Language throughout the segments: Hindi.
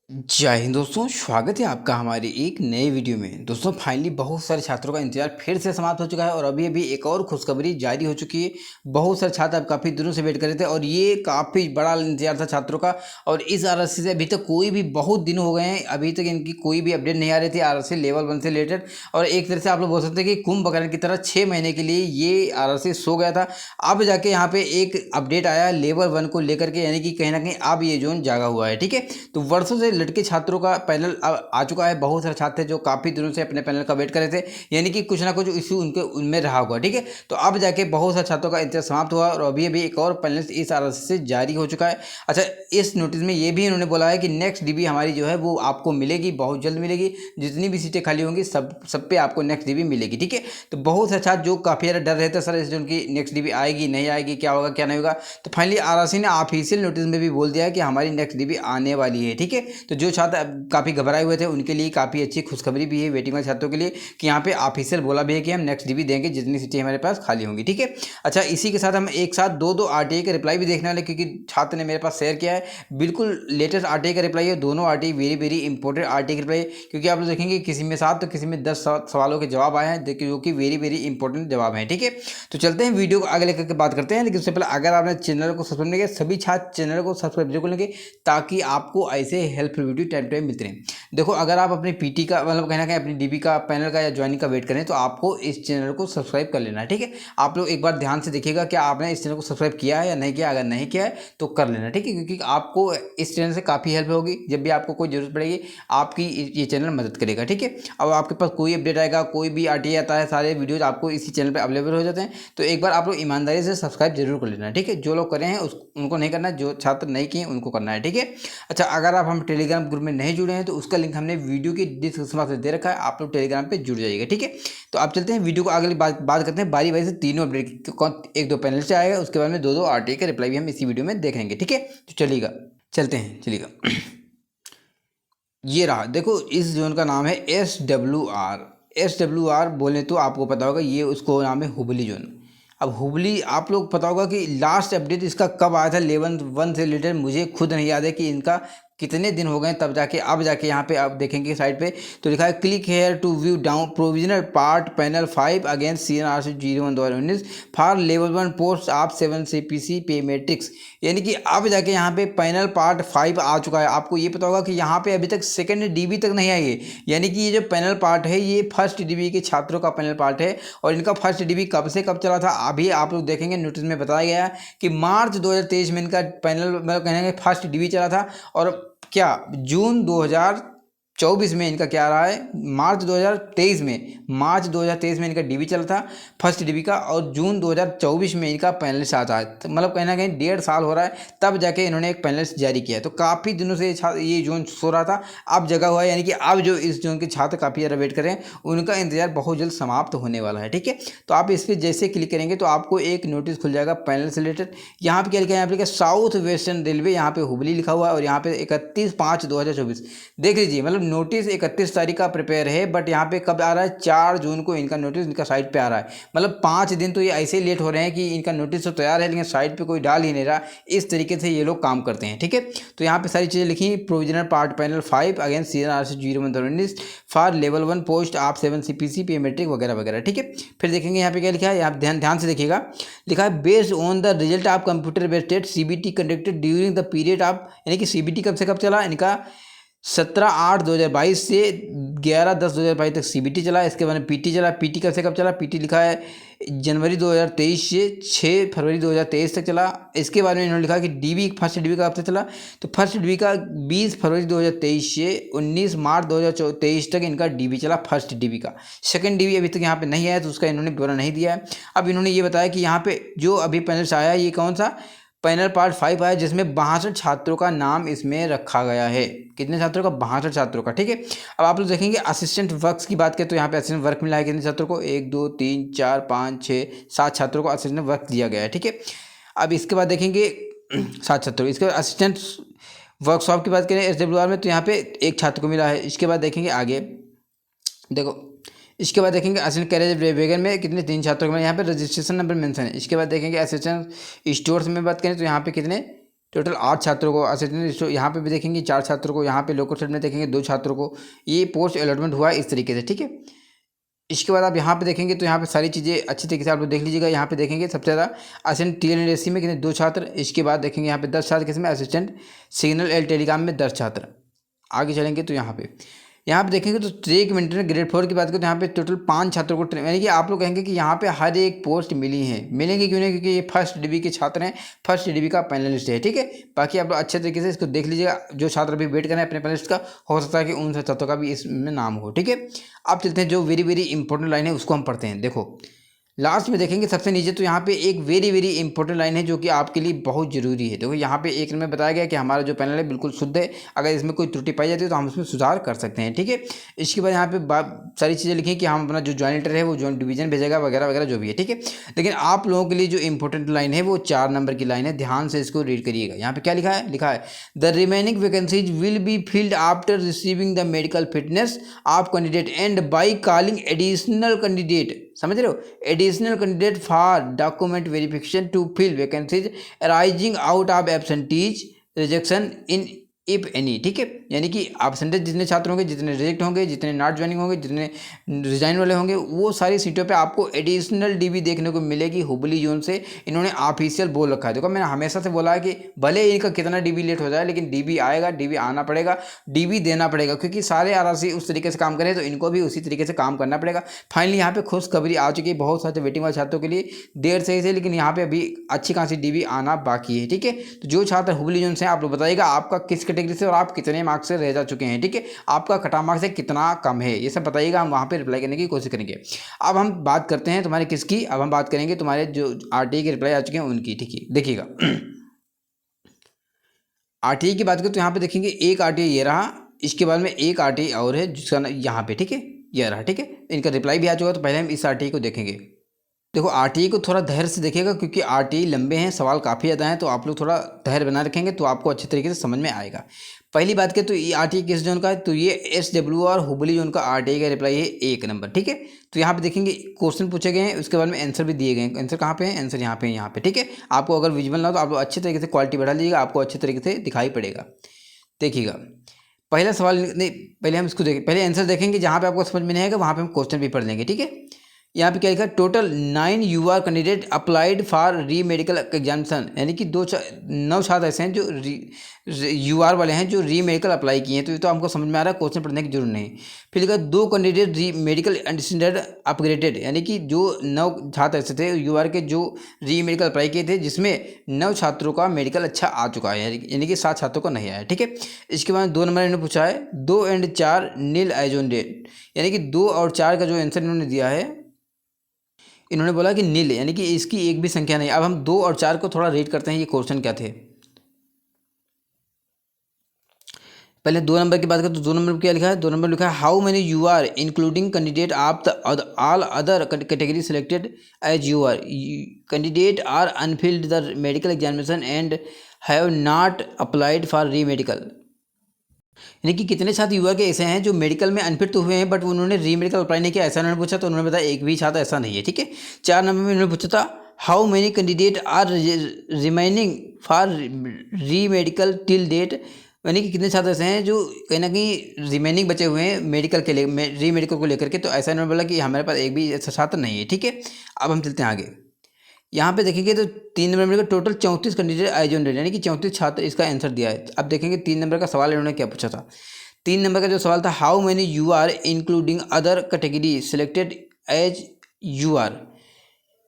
जय हिंद दोस्तों, स्वागत है आपका हमारी एक नए वीडियो में। दोस्तों फाइनली बहुत सारे छात्रों का इंतजार फिर से समाप्त हो चुका है और अभी अभी एक और खुशखबरी जारी हो चुकी है। बहुत सारे छात्र अब काफ़ी दिनों से वेट कर रहे थे और ये काफ़ी बड़ा इंतजार था छात्रों का। और इस आरएससी से अभी तक कोई भी बहुत दिन हो गए हैं, अभी तक इनकी कोई भी अपडेट नहीं आ रही थी आरएससी लेवल 1 से रिलेटेड। और एक तरह से आप लोग बोल सकते हैं कि कुंभकर्ण की तरह 6 महीने के लिए ये आरएससी सो गया था। अब जाके यहाँ पे एक अपडेट आया लेवल 1 को लेकर के, यानी कि कहीं ना कहीं अब ये जोन जागा हुआ है। ठीक है, तो वर्षों से लटके छात्रों का पैनल आ चुका है। बहुत सारे छात्र थे जो काफ़ी दिनों से अपने पैनल का वेट कर रहे थे, यानी कि कुछ ना कुछ इशू उनके उनमें रहा होगा। ठीक है, तो अब जाके बहुत सारे छात्रों का इंतजार समाप्त हुआ और अभी अभी एक और पैनल इस आरएससी से जारी हो चुका है। अच्छा, इस नोटिस में ये भी इन्होंने बोला है कि नेक्स्ट डीबी हमारी जो है वो आपको मिलेगी, बहुत जल्द मिलेगी। जितनी भी सीटें खाली होंगी सब पे आपको नेक्स्ट डीबी मिलेगी। ठीक है, तो बहुत सारे छात्र जो काफ़ी ज़्यादा डर रहे थे सर इस जो उनकी नेक्स्ट डीबी आएगी नहीं आएगी, क्या होगा क्या नहीं होगा, तो फाइनली आरएससी ने ऑफिशियल नोटिस में भी बोल दिया है कि हमारी नेक्स्ट डीबी आने वाली है। ठीक है, तो जो छात्र काफ़ी घबराए हुए थे उनके लिए काफ़ी अच्छी खुशखबरी भी है, वेटिंग वाले छात्रों के लिए, कि यहाँ पे ऑफिशियल बोला भी है कि हम नेक्स्ट डीबी देंगे जितनी सीटें हमारे पास खाली होंगी। ठीक है, अच्छा इसी के साथ हम एक साथ दो आरटीआई का रिप्लाई भी देखने वाले, क्योंकि छात्र ने मेरे पास शेयर किया है। बिल्कुल लेटेस्ट आरटीआई का रिप्लाई है, दोनों RTI very very important RTI का रिप्लाई है, क्योंकि आप लोग देखेंगे किसी में 7 तो किसी में 10 सवालों के जवाब आए हैं, जो कि वेरी वेरी इंपॉर्टेंट जवाब हैं। ठीक है, तो चलते हैं वीडियो को आगे लेकर के बात करते हैं, लेकिन उससे पहले अगर आपने चैनल को सब्सक्राइब नहीं किया, सभी छात्र चैनल को सब्सक्राइब जरूर करेंगे ताकि आपको ऐसे हेल्पफुल वीडियो टाइम टाइम मिलते रहें। देखो, अगर आप अपनी पीटी का मतलब कहना कहीं अपनी डीबी का पैनल का या ज्वाइनिंग का वेट करें तो आपको इस चैनल को सब्सक्राइब कर लेना है। ठीक है, आप लोग एक बार ध्यान से देखिएगा क्या आपने इस चैनल को सब्सक्राइब किया है या नहीं किया। अगर नहीं किया है तो कर लेना। ठीक है, क्योंकि आपको इस चैनल से काफ़ी हेल्प होगी, जब भी आपको कोई जरूरत पड़ेगी आपकी ये चैनल मदद करेगा। ठीक है, अब आपके पास कोई अपडेट आएगा, कोई भी आरटीआई आता है, सारे वीडियोज आपको इसी चैनल पर अवेलेबल हो जाते हैं। तो एक बार आप लोग ईमानदारी से सब्सक्राइब जरूर कर लेना। ठीक है, जो लोग करे हैं उनको नहीं करना, जो छात्र नहीं किए उनको करना है। ठीक है, अच्छा अगर आप हम टेलीग्राम ग्रुप में नहीं जुड़े हैं तो उसका लिंक हमने वीडियो की डिस्क्रिप्शन बॉक्स में दे रखा है, आप लोग टेलीग्राम पे जुड़ जाइएगा। ठीक है, तो आप चलते हैं वीडियो को आगे बात करते हैं बारी बारी से तीनों अपडेट की। कौन एक दो पैनल से आएगा, उसके बाद में दो आरटीआई का रिप्लाई भी हम इसी वीडियो में देखेंगे। ठीक है, तो चलिएगा चलते हैं चलिएगा। ये रहा, देखो इस जोन का नाम है SWR। SWR बोले तो आपको पता होगा ये उसको नाम है हुबली जोन। अब हुबली आप लोग पता होगा कि लास्ट अपडेट इसका कब आया था लेवल 1 से रिलेटेड, मुझे खुद नहीं याद है कि इनका कितने दिन हो गए, तब जाके अब जाके यहाँ पे आप देखेंगे साइड पे तो लिखा है click here to view down provisional part panel 5 against CNRC 01/2019 for level 1 post of 7 CPC pay matrix. यानी कि अब जाके यहाँ पे पैनल पार्ट 5 आ चुका है। आपको ये पता होगा कि यहाँ पे अभी तक सेकेंड डीबी तक नहीं आई है, यानी कि ये जो पैनल पार्ट है ये फर्स्ट डीबी के छात्रों का पैनल पार्ट है। और इनका फर्स्ट डीबी कब से कब चला था अभी आप लोग देखेंगे, नोटिस में बताया गया है कि मार्च 2023 में इनका पैनल मतलब कहने के फर्स्ट डीबी चला था। और क्या जून 2024 में इनका क्या रहा है, मार्च 2023 में इनका डीबी चला था फर्स्ट डीबी का, और जून 2024 में इनका पैनलिस्ट आता है। तो मतलब कहीं ना कहीं 1.5 साल हो रहा है तब जाके इन्होंने एक पैनलिस्ट जारी किया है। तो काफ़ी दिनों से ये जोन सो रहा था, अब जगह हुआ है, यानी कि अब जो इस जोन के छात्र काफ़ी ज़्यादा वेट कर रहे हैं उनका इंतजार बहुत जल्द समाप्त होने वाला है। ठीक है, तो आप इस पर जैसे क्लिक करेंगे तो आपको एक नोटिस खुल जाएगा पैनल से रिलेटेड। यहाँ पे क्या लिखा है, यहाँ पे साउथ वेस्टर्न रेलवे, यहाँ पे हुबली लिखा हुआ है और यहाँ पे 31/5/2024। देख लीजिए, मतलब नोटिस 31 तारीख का प्रिपेयर है, बट यहाँ पे कब आ रहा है, 4 जून को इनका नोटिस इनका साइट पे आ रहा है। मतलब 5 दिन तो ये ऐसे ही लेट हो रहे हैं कि इनका नोटिस तो तैयार है लेकिन साइट पे कोई डाल ही नहीं रहा। इस तरीके से ये लोग काम करते हैं। ठीक है, तो यहाँ पे सारी चीज़ें लिखी, provisional part panel 5 against CNRC 01/2019 for level 1 post of 7 CPC पे मैट्रिक वगैरह वगैरह। ठीक है, फिर देखेंगे यहाँ पे क्या लिखा है, आप ध्यान से देखिएगा। लिखा है based on the result of computer based test CBT conducted during the period of, यानी कि CBT कब से कब चला इनका, 17/8/2022 से 11/10/2022 तक CBT चला। इसके बाद में PT चला। PT कब से कब चला, PT लिखा है जनवरी 2023 से 6 फरवरी 2023 तक चला। इसके बाद में इन्होंने लिखा कि DB फर्स्ट DB का कब से चला, तो फर्स्ट DB का 20 फरवरी 2023 से 19 मार्च 2023 तक इनका DB चला फर्स्ट DB का। सेकंड DB अभी तक यहाँ पे नहीं आया तो उसका इन्होंने ब्यौरा नहीं दिया है। अब इन्होंने ये बताया कि यहाँ पे जो अभी पैनल आया ये कौन सा पैनल पार्ट 5 आया, जिसमें 62 छात्रों का नाम इसमें रखा गया है। कितने छात्रों का, 62 छात्रों का। ठीक है, अब आप लोग देखेंगे असिस्टेंट वर्क्स की बात करें तो यहाँ पे असिस्टेंट वर्क मिला है कितने छात्रों को, 1 2 3 4 5 6 7 छात्रों को असिस्टेंट वर्क दिया गया है। ठीक है, अब इसके बाद देखेंगे 7 छात्रों। इसके बाद असिस्टेंट वर्कशॉप की बात करें SWR में तो यहाँ पे 1 छात्र को मिला है। इसके बाद देखेंगे आगे, देखो इसके बाद देखेंगे असिस्टेंट कैरियर वेगन में कितने, 3 छात्रों को, यहाँ पे रजिस्ट्रेशन नंबर मेंशन है। इसके बाद देखेंगे असिस्टेंट स्टोर्स में बात करें तो यहाँ पे कितने टोटल 8 छात्रों को असिस्टेंट, यहाँ पे भी देखेंगे 4 छात्रों को, यहाँ पे लोकल सेट में देखेंगे 2 छात्रों को। ये पोस्ट अलॉटमेंट हुआ है इस तरीके से, ठीक है। इसके बाद आप यहाँ पे देखेंगे तो यहाँ पे सारी चीज़ें अच्छी तरीके से आप लोग देख लीजिएगा। यहाँ पे देखेंगे सबसे ज़्यादा असिस्टेंट TLNSC में कितने 2 छात्र। इसके बाद देखेंगे यहाँ पे 10 छात्र किसमें, असिस्टेंट सिग्नल एंड टेलीकॉम में 10 छात्र। आगे चलेंगे तो यहाँ पे देखेंगे तो ट्रेक मेंटेनर ग्रेड 4 की बात करें तो यहाँ पे टोटल 5 छात्रों को यानी कि आप लोग कहेंगे कि यहाँ पे हर एक पोस्ट मिली है। मिलेंगे क्यों नहीं, क्योंकि ये फर्स्ट डिबी के छात्र हैं, फर्स्ट डिबी का पैनलिस्ट है, ठीक है। बाकी आप लोग अच्छे तरीके से इसको देख लीजिएगा। जो छात्र अभी वेट कर रहे हैं अपने पैनलिस्ट का, हो सकता है कि उन छात्रों का भी इसमें नाम हो, ठीक है। अब चलते हैं जो वेरी वेरी इंपॉर्टेंट लाइन है उसको हम पढ़ते हैं। देखो लास्ट में देखेंगे सबसे नीचे तो यहाँ पे एक वेरी वेरी इंपॉर्टेंट लाइन है जो कि आपके लिए बहुत ज़रूरी है। देखो यहाँ पे एक में बताया गया कि हमारा जो पैनल है बिल्कुल शुद्ध है, अगर इसमें कोई त्रुटि पाई जाती है तो हम उसमें सुधार कर सकते हैं, ठीक है। इसके बाद यहाँ पे सारी चीज़ें लिखी कि हम अपना जो जॉइंट लेटर है वो जॉइंट डिवीजन भेजेगा वगैरह वगैरह जो भी है, ठीक है। लेकिन आप लोगों के लिए जो इंपॉर्टेंट लाइन है वो 4 नंबर की लाइन है, ध्यान से इसको रीड करिएगा। यहाँ पे क्या लिखा है the remaining vacancies will be filled after receiving the medical fitness of candidate and by calling additional candidate, समझ रहे हो, additional candidate for document verification to fill vacancies arising out of absentees rejection in if any, ठीक है। यानी कि एब्सेंटेज जितने छात्र होंगे, जितने रिजेक्ट होंगे, जितने नॉट ज्वाइनिंग होंगे, जितने रिजाइन वाले होंगे, वो सारी सीटों पे आपको एडिशनल डीबी देखने को मिलेगी हुबली जोन से। इन्होंने ऑफिशियल बोल रखा है। देखो मैंने हमेशा से बोला है कि भले इनका कितना डीबी लेट हो जाए लेकिन डीबी आएगा, डीबी आना पड़ेगा, डीबी देना पड़ेगा, क्योंकि सारे आरआरसी उस तरीके से काम करें तो इनको भी उसी तरीके से काम करना पड़ेगा। फाइनली यहाँ पे खुशखबरी आ चुकी है बहुत सारे वेटिंग वाले छात्रों के लिए, देर से ही, लेकिन यहाँ पे अभी अच्छी खासी डीबी आना बाकी है, ठीक है। तो जो छात्र हुबली जोन से आप लोग बताइएगा आपका किस कैटेगरी से और आप कितने मार्क्स से रह जा चुके हैं, ठीक है। आपका कट ऑफ मार्क्स से कितना कम है ये सब बताइएगा, हम वहाँ पे रिप्लाई करने की कोशिश करेंगे। अब हम बात करते हैं तुम्हारे किसकी, अब हम बात करेंगे तुम्हारे जो आरटीई के रिप्लाई आ चुके हैं उनकी, ठीक है। देखिएगा आरटीई की बात करें तो यहाँ पे देखेंगे एक आरटीई ये रहा, इसके बाद में एक आरटीई और है जिसका यहाँ पे, ठीक है, ये रहा, ठीक है। इनका रिप्लाई भी आ चुका, तो पहले हम इस आरटीई को देखेंगे। देखो आरटीई को थोड़ा धैर्य से देखिएगा क्योंकि आरटीई लंबे हैं, सवाल काफ़ी ज़्यादा हैं, तो आप लोग थोड़ा धैर्य बना रखेंगे तो आपको अच्छे तरीके से समझ में आएगा। पहली बात करें तो ये आरटीई किस जोन का है, तो ये SWR हुबली जोन का आरटीई का रिप्लाई है 1 नंबर, ठीक है। तो यहाँ पे देखेंगे क्वेश्चन पूछे गए हैं, उसके बाद में आंसर भी दिए गए हैं। आंसर कहाँ पे है, आंसर यहाँ पे, ठीक है। आपको अगर विजुअल ना हो तो आप लोग अच्छे तरीके से क्वालिटी बढ़ा लीजिएगा, आपको अच्छे तरीके से दिखाई पड़ेगा। देखिएगा पहला सवाल नहीं, पहले हम इसको देखें, पहले आंसर देखेंगे, जहाँ पे आपको समझ में नहीं आएगा वहाँ पे हम क्वेश्चन भी पढ़ लेंगे, ठीक है। यहाँ पे क्या लिखा है, total 9 UR candidate applied for re medical examination, यानी कि 9 छात्र ऐसे हैं जो UR वाले हैं जो री मेडिकल अप्लाई किए हैं। तो ये तो हमको समझ में आ रहा है, क्वेश्चन पढ़ने की जरूरत नहीं। फिर लिखा 2 कैंडिडेट री मेडिकल स्टैंडर्ड अपग्रेडेड, यानी कि जो 9 छात्र ऐसे थे UR के जो री मेडिकल अप्लाई किए थे जिसमें 9 छात्रों का मेडिकल अच्छा आ चुका है, यानी कि 7 छात्रों का नहीं आया, ठीक है। इसके बाद 2 नंबर इन्होंने पूछा है 2 और 4 नील आइजोनेट, यानी कि 2 और 4 का जो आंसर इन्होंने दिया है, इन्होंने बोला कि नील, यानी कि इसकी एक भी संख्या नहीं। अब हम 2 और 4 को थोड़ा रीड करते हैं, ये क्वेश्चन क्या थे। पहले 2 नंबर की बात करें तो 2 नंबर क्या लिखा है, 2 नंबर लिखा है how many UR including candidate of the all other category selected as UR candidate are unfilled the medical examination and have not applied for re medical, यानी कि कितने छात्र UR के ऐसे हैं जो मेडिकल में अनफिट तो हुए हैं बट उन्होंने री मेडिकल अप्लाई नहीं किया, ऐसा उन्होंने पूछा। तो उन्होंने बताया एक भी छात्र ऐसा नहीं है, ठीक है। 4 नंबर में उन्होंने पूछा था how many candidate are remaining for re medical till date, यानी कि कितने छात्र ऐसे हैं जो कहीं ना कहीं रिमेनिंग बचे हुए हैं मेडिकल के लिए, री मेडिकल को लेकर के। तो ऐसा उन्होंने बोला कि हमारे पास एक भी ऐसा छात्र नहीं है, ठीक है। अब हम चलते हैं आगे। यहाँ पे देखेंगे तो 3 नंबर का टोटल 34 कैंडिडेट आइजोनेट, यानी कि 34 छात्र इसका आंसर दिया है। अब देखेंगे 3 नंबर का सवाल इन्होंने क्या पूछा था। 3 नंबर का जो सवाल था how many UR including other category selected as UR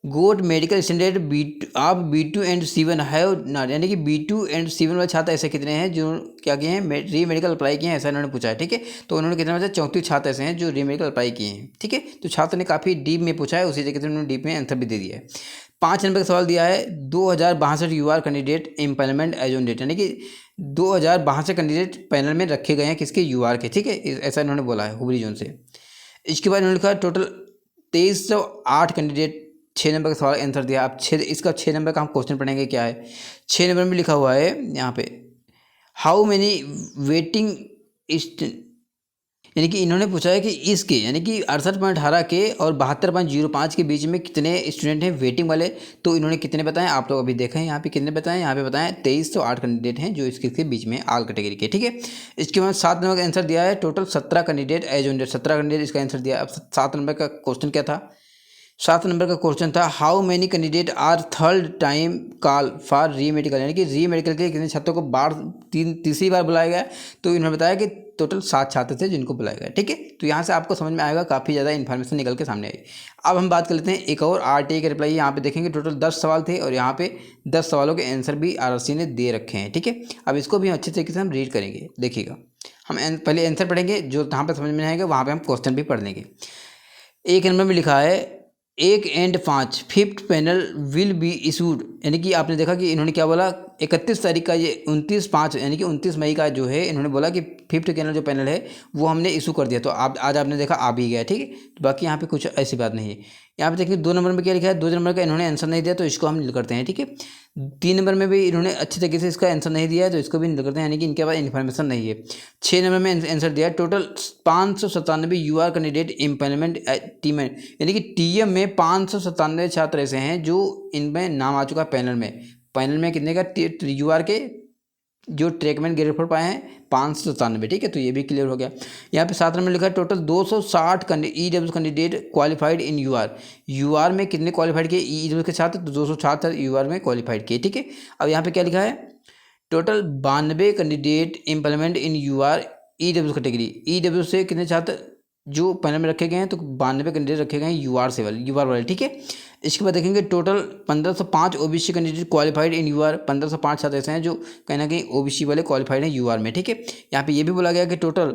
got medical standard B2 and C1 have not, यानी कि B2 एंड C1 वाले छात्र ऐसे कितने हैं जो क्या किए हैं, री मेडिकल अप्लाई किए हैं, ऐसा इन्होंने पूछा है, ठीक है। तो उन्होंने कितने बचा, 34 छात्र ऐसे हैं जो री मेडिकल अप्लाई किए हैं, ठीक है। तो छात्र ने काफ़ी डीप में पूछा है, उसी तरीके से उन्होंने डीप में आंसर भी दे दिया है। 5 नंबर का सवाल दिया है 2062 UR कैंडिडेट एम्प्लॉयमेंट एजेंडेट, यानी कि 2062 कैंडिडेट पैनल में रखे गए हैं किसके, UR के, ठीक है। ऐसा इन्होंने बोला है हुबली जोन से। इसके बाद इन्होंने लिखा टोटल 2308 कैंडिडेट, 6 नंबर का सवाल आंसर दिया। अब 6 नंबर का हम क्वेश्चन पढ़ेंगे क्या है। 6 नंबर में लिखा हुआ है यहाँ पे हाउ मेनी वेटिंग यानी कि इन्होंने पूछा है कि इसके यानी कि 68.18 के और 72.05 के बीच में कितने स्टूडेंट हैं वेटिंग वाले। तो इन्होंने कितने बताएं, आप लोग अभी देखें यहाँ पे कितने बताएं, यहाँ पे बताएं 2308 कैंडिडेट हैं जो इसके बीच में आल कैटेगरी के। ठीक है, इसके बाद 7 नंबर का आंसर दिया है, total 17 candidate as on date 17 candidate इसका आंसर दिया। अब 7 नंबर का क्वेश्चन क्या था, 7 नंबर का क्वेश्चन था how many candidate are third time call for re medical, यानी कि री मेडिकल के कितने छात्रों को तीसरी बार बुलाया गया। तो इन्होंने बताया कि टोटल 7 छात्र थे जिनको बुलाया गया। ठीक है, तो यहाँ से आपको समझ में आएगा, काफ़ी ज़्यादा इन्फॉर्मेशन निकल के सामने आई। अब हम बात कर लेते हैं एक और RTA के रिप्लाई। यहाँ पे देखेंगे टोटल 10 सवाल थे और यहाँ पे 10 सवालों के आंसर भी RRC ने दे रखे हैं। ठीक है, अब इसको भी अच्छे तरीके से हम रीड करेंगे। देखिएगा, हम पहले आंसर पढ़ेंगे, जो जहाँ पर समझ में आएगा वहाँ पर हम क्वेश्चन भी पढ़ लेंगे। एक नंबर में लिखा है 1 and 5 fifth panel will be issued, यानी कि आपने देखा कि इन्होंने क्या बोला 31 तारीख का, ये 29/5 यानी कि 29 मई का जो है इन्होंने बोला कि फिफ्थ पैनल जो पैनल है वो हमने इशू कर दिया। तो आप आज आपने देखा आ भी गया। ठीक है, तो बाकी यहाँ पे कुछ ऐसी बात नहीं है। यहाँ पे देखिए 2 नंबर में क्या लिखा है, 2 नंबर का इन्होंने आंसर नहीं दिया तो इसको हम नील करते हैं। ठीक है, 3 नंबर में भी इन्होंने अच्छे तरीके से इसका आंसर नहीं दिया है तो इसको भी नील करते हैं, यानी कि इनके पास इन्फॉर्मेशन नहीं है। 6 नंबर में आंसर दिया total 597 UR candidate implement team, यानी कि TM में 597 छात्र ऐसे हैं जो इनमें नाम आ चुका है पैनल में कितने का UR के जो ट्रेकमैन ग्रेड 4 पाए हैं 597। ठीक है, तो ये भी क्लियर हो गया। यहाँ पे 7 नंबर लिखा है total 260 EW candidate qualified in UR में कितने क्वालिफाइड किए EW के छात्र, तो 266 UR में क्वालिफाइड किए। ठीक है, अब यहाँ पे क्या लिखा है total 92 candidate implement in UR EW category, EW से कितने छात्र जो पैनल में रखे गए हैं, तो 92 कैंडिडेट रखे गए हैं UR वाले। ठीक है, इसके बाद देखेंगे total 1505 OBC candidate qualified in UR, 1505 छात्र ऐसे हैं जो कहीं ना कहीं OBC वाले क्वालिफाइड हैं UR में। ठीक है, यहाँ पे ये भी बोला गया कि टोटल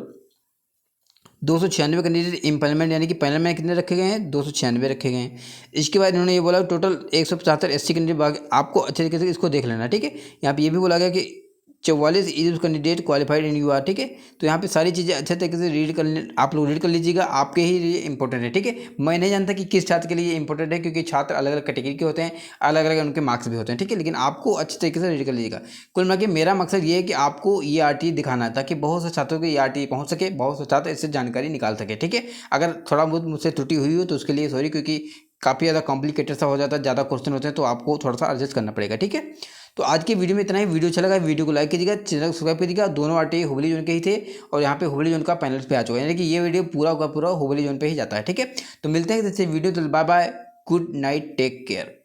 296 कैंडिडेट इम्प्लीमेंट यानी कि पैनल में कितने रखे गए हैं 296 रखे गए हैं। इसके बाद इन्होंने ये बोला टोटल 175 SC कैंडिडेट, आपको अच्छे तरीके से इसको देख लेना। ठीक है, यहाँ पे ये भी बोला गया कि 44 EW candidate qualified in UR। ठीक है, तो यहाँ पे सारी चीज़ें अच्छे तरीके से रीड कर आप लोग रीड कर लीजिएगा, आपके ही लिए इंपॉर्टेंट है। ठीक है, मैं नहीं जानता कि किस छात्र के लिए इंपॉर्टेंट है, क्योंकि छात्र अलग अलग कैटेगरी के होते हैं, अलग अलग उनके मार्क्स भी होते हैं। ठीक है, लेकिन आपको अच्छे तरीके से रीड कर लीजिएगा। कुल मिला के मेरा मकसद ये है कि आपको ये RTA दिखाना है ताकि बहुत से छात्रों को ये RTA पहुँच सके, बहुत से छात्र इससे जानकारी निकाल सके। ठीक है, अगर थोड़ा बहुत मुझसे त्रुटि हुई हो तो उसके लिए सॉरी, क्योंकि काफ़ी ज़्यादा कॉम्प्लिकेटेड सा हो जाता है, ज़्यादा क्वेश्चन होते हैं तो आपको थोड़ा सा एडजस्ट करना पड़ेगा। ठीक है, तो आज की वीडियो में इतना ही। वीडियो अच्छा लगा वीडियो को लाइक कीजिएगा, चैनल को सब्सक्राइब कीजिएगा। दोनों RTA हुबली जोन के ही थे और यहाँ पे हुबली जोन का पैनल पे आ चुका है, यानी कि ये वीडियो पूरा का पूरा हुबली जोन पे ही जाता है। ठीक है, तो मिलते हैं जैसे वीडियो, तो bye bye, good night, take care.